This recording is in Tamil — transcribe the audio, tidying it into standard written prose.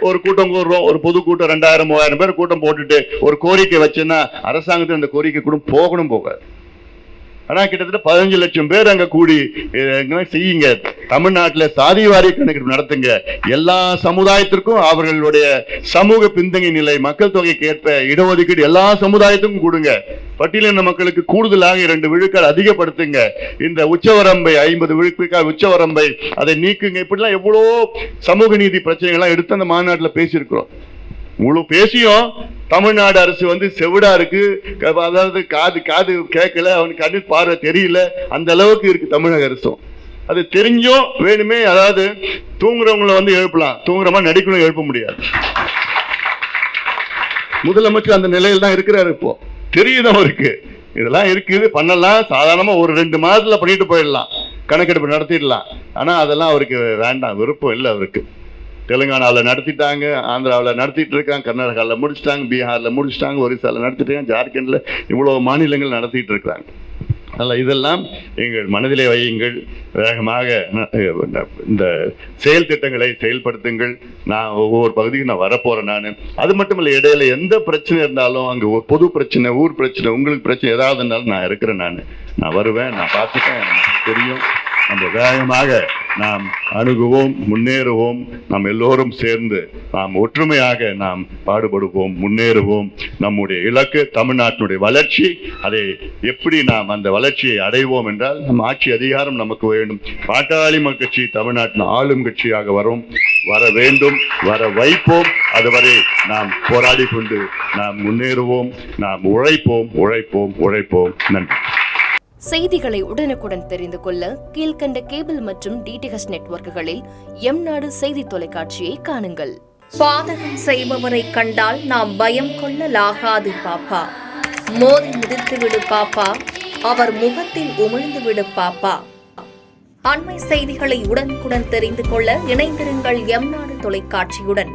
ஒரு கூட்டம் கூடுறோம், ஒரு பொதுக்கூட்டம் 2000 3000 பேர் கூட்டம் போட்டுட்டு ஒரு கோரிக்கை வச்சுன்னா அரசாங்கத்தில் அந்த கோரிக்கை கூட போகாது. ஆனா கிட்டத்தட்ட 15 லட்சம் பேர் அங்க கூடி செய்யுங்க. தமிழ்நாட்டில் சாதிவாரி கணக்கெடுப்பு நடத்துங்க. எல்லா சமுதாயத்திற்கும் அவர்களுடைய சமூக பின்தங்கிய நிலை, மக்கள் தொகைக்கு ஏற்ப இடஒதுக்கீடு எல்லா சமுதாயத்துக்கும் கொடுங்க. பட்டியலின மக்களுக்கு கூடுதலாக 2 விழுக்காடு அதிகப்படுத்துங்க. இந்த உச்சவரம்பை 50 விழுக்காடு உச்சவரம்பை அதை நீக்குங்க. இப்படிலாம் எவ்வளோ சமூக நீதி பிரச்சனைகள்லாம் எடுத்து அந்த மாநாட்டில் பேசியிருக்கிறோம். இவ்வளவு பேசியும் தமிழ்நாடு அரசு செவிடா இருக்கு, அதாவது காது கேட்கல, அவனுக்கு கண்ணு பார்வை தெரியல, அந்த அளவுக்கு இருக்கு தமிழக அரசும். அது தெரிஞ்சும் வேணுமே, அதாவது தூங்குறவங்களை எழுப்பலாம், தூங்குறமா நடிக்கணும், எழுப்ப முடியாது. முதலமைச்சர் அந்த நிலையில் தான் இருக்கிறாரு. இப்போ தெரியுது அவருக்கு இதெல்லாம் இருக்குது, பண்ணலாம், சாதாரணமா ஒரு 2 மாதத்துல பண்ணிட்டு போயிடலாம், கணக்கெடுப்பு நடத்திடலாம். ஆனா அதெல்லாம் அவருக்கு வேண்டாம், விருப்பம் இல்லை அவருக்கு. தெலுங்கானாவில் நடத்திட்டாங்க, ஆந்திராவில் நடத்திட்டு இருக்காங்க, கர்நாடகாவில் முடிச்சுட்டாங்க, பீகாரில் முடிச்சுட்டாங்க, ஒரிசாவில் நடத்திட்டு இருக்காங்க, ஜார்க்கண்டில் இவ்வளோ மாநிலங்கள் நடத்திட்டு இருக்கிறாங்க. அதனால் இதெல்லாம் எங்கள் மனதிலே வையுங்கள். வேகமாக இந்த செயல் திட்டங்களை செயல்படுத்துங்கள். நான் ஒவ்வொரு பகுதிக்கும் நான் வரப்போகிறேன். நான் அது மட்டும் இல்லை, இடையில எந்த பிரச்சனை இருந்தாலும், அங்கே பொது பிரச்சனை, ஊர் பிரச்சனை, உங்களுக்கு பிரச்சனை ஏதாவது இருந்தாலும் நான் இருக்கிறேன். நான் வருவேன், நான் பார்த்துட்டேன், எனக்கு தெரியும். அந்த வேகமாக நாம் அணுகுவோம், முன்னேறுவோம். நாம் எல்லோரும் சேர்ந்து நாம் ஒற்றுமையாக நாம் பாடுபடுவோம், முன்னேறுவோம். நம்முடைய இலக்கு தமிழ்நாட்டினுடைய வளர்ச்சி. அதை எப்படி நாம் அந்த வளர்ச்சியை அடைவோம் என்றால், நம் ஆட்சி அதிகாரம் நமக்கு வேண்டும். பாட்டாளி மக்கள் கட்சி தமிழ்நாட்டின் ஆளும் கட்சியாக வர வேண்டும், வர வைப்போம். அதுவரை நாம் போராடி கொண்டு நாம் முன்னேறுவோம். நாம் உழைப்போம். நன்றி. செய்திகளை உடனுக்குடன் தெரிந்து கொள்ள கீழ்கண்ட கேபிள் மற்றும் டிடிஹெச் நெட்வொர்க்குகளில் எம்நாடு செய்தி தொலைக்காட்சியை காணுங்கள். பாதகம் செய்பவரை கண்டால் நாம் பயம் கொள்ளலாகாது பாப்பா. மோதி மிதித்து விடு பாப்பா, அவர் முகத்தில் உமிழ்ந்து விடு பாப்பா. அண்மை செய்திகளை உடனுக்குடன் தெரிந்து கொள்ள இணைந்திருங்கள் எம்நாடு தொலைக்காட்சியுடன்.